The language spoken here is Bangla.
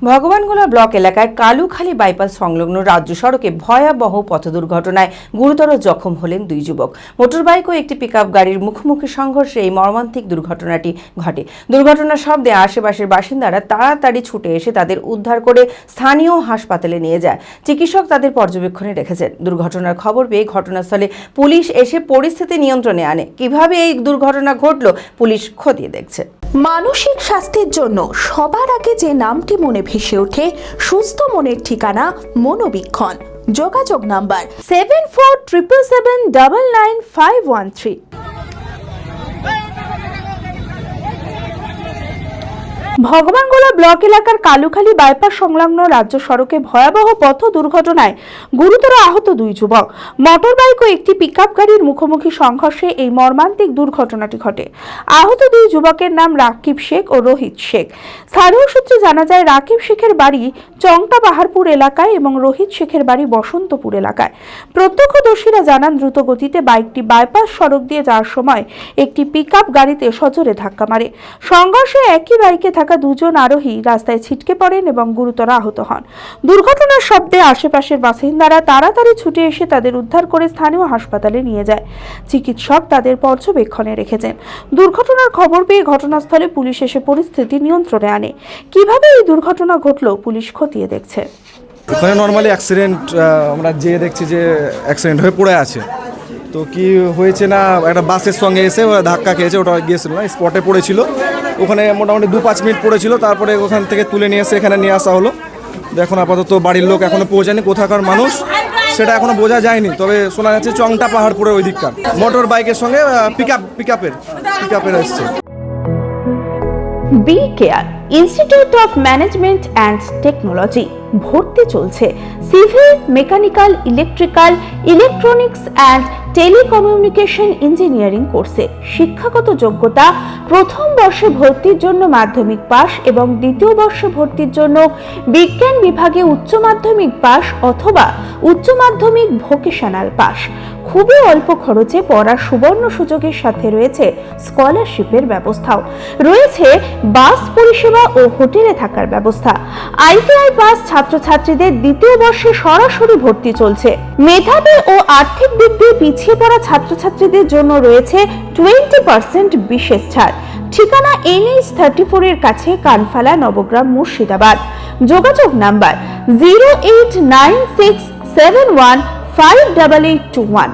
ভগবানগোলা ব্লক এলাকায় কালুখালী বাইপাস সংলগ্ন রাজ্য সড়কে ভয়াবহ পথ দুর্ঘটনায় গুরুতর জখম হলেন দুই যুবক। মোটরবাইক ও একটি পিকআপ গাড়ির মুখোমুখি সংঘর্ষে এই মর্মান্তিক দুর্ঘটনাটি ঘটে। দুর্ঘটনার শব্দে আশেপাশের বাসিন্দারা তাড়াতাড়ি ছুটে এসে তাদের উদ্ধার করে স্থানীয় হাসপাতালে নিয়ে যায়। চিকিৎসক তাদের পর্যবেক্ষণে রেখেছেন। দুর্ঘটনার খবর পেয়ে ঘটনাস্থলে পুলিশ এসে পরিস্থিতি নিয়ন্ত্রণে আনে। কিভাবে এই দুর্ঘটনা ঘটল পুলিশ খতিয়ে দেখছে। মানসিক স্বাস্থ্যের জন্য সবার আগে যে নামটি মনে ভেসে ওঠে, সুস্থ মনের ঠিকানা মনোবীক্ষণ। যোগাযোগ নাম্বার 7477799513। ভগবানগোলা ব্লক এলাকার কালুখালী বাইপাস সংলগ্ন রাজ্য সড়কে ভয়াবহ পথ দুর্ঘটনায় গুরুতর আহত দুই যুবক। মোটরবাইক ও একটি পিকআপ গাড়ির মুখোমুখি সংঘর্ষে এই মর্মান্তিক দুর্ঘটনাটি ঘটে। আহত দুই যুবকের নাম রাকিব শেখ ও রোহিত শেখ। স্থানীয় সূত্রে জানা যায়, রাকিব শেখের বাড়ি চংটা পাহাড়পুর এলাকায় এবং রোহিত শেখের বাড়ি বসন্তপুর এলাকায়। প্রত্যক্ষদর্শীরা জানান, দ্রুত গতিতে বাইকটি বাইপাস সড়ক দিয়ে যাওয়ার সময় একটি পিকআপ গাড়িতে সজোরে ধাক্কা মারে। সংঘর্ষে একই বাইকে থাকা দুজন আরোহী রাস্তায় ছিটকে পড়েন এবং গুরুতর আহত হন। দুর্ঘটনার শব্দে আশেপাশের বাসিন্দারা তাড়াতাড়ি ছুটে এসে তাদের উদ্ধার করে স্থানীয় হাসপাতালে নিয়ে যায়। চিকিৎসক তাদের পর্যবেক্ষণে রেখেছেন। দুর্ঘটনার খবর পেয়ে ঘটনাস্থলে পুলিশ এসে পরিস্থিতি নিয়ন্ত্রণে আনে। কিভাবে এই দুর্ঘটনা ঘটল পুলিশ খতিয়ে দেখছে। ওখানে নর্মালি অ্যাক্সিডেন্ট আমরা যেয়ে দেখছি যে অ্যাক্সিডেন্ট হয়ে পড়ে আছে। তো কি হয়েছে না, একটা বাসের সঙ্গে এসে ধাক্কা খেয়েছে, ওটা গিয়েছিল না, স্পটে পড়েছিল। ওখানে মোটামুটি 2-5 মিনিট পড়েছিল, তারপরে ওখান থেকে তুলে নিয়ে এসে এখানে নিয়ে আসা হলো। এখন আপাতত বাড়ির লোক এখনো পৌঁছায়নি, কোথাকার মানুষ সেটা এখনো বোঝা যায়নি। তবে শোনা যাচ্ছে চংটা পাহাড়পুরের ওই দিককার মোটর বাইকের সঙ্গে পিকআপের এসছে। B care institute of management and technology ভর্তি চলছে civil, mechanical, electrical, electronics and telecommunication engineering কোর্সে। শিক্ষাগত যোগ্যতা: প্রথম বর্ষে ভর্তির জন্য মাধ্যমিক পাস এবং দ্বিতীয় বর্ষে ভর্তির জন্য বিজ্ঞান বিভাগে উচ্চ মাধ্যমিক পাস অথবা উচ্চ মাধ্যমিক ভোকেশনাল পাস। খুবই অল্প খরচে পড়ার সুবর্ণ সুযোগের সাথে রয়েছে স্কলারশিপের ব্যবস্থাও। রয়েছে বাস পরিষেবা ও হোটেলে থাকার ব্যবস্থা। আইটিআই পাস ছাত্রছাত্রীদের দ্বিতীয় বর্ষে সরাসরি ভর্তি চলছে। মেধাবী ও আর্থিক দিক দিয়ে পিছিয়ে পড়া ছাত্রছাত্রীদের জন্য রয়েছে 20% বিশেষ ছাড়। ঠিকানা NH 34 এর কাছে, কানফালা, নবগ্রাম, মুর্শিদাবাদ। যোগাযোগ নাম্বার 08967158821।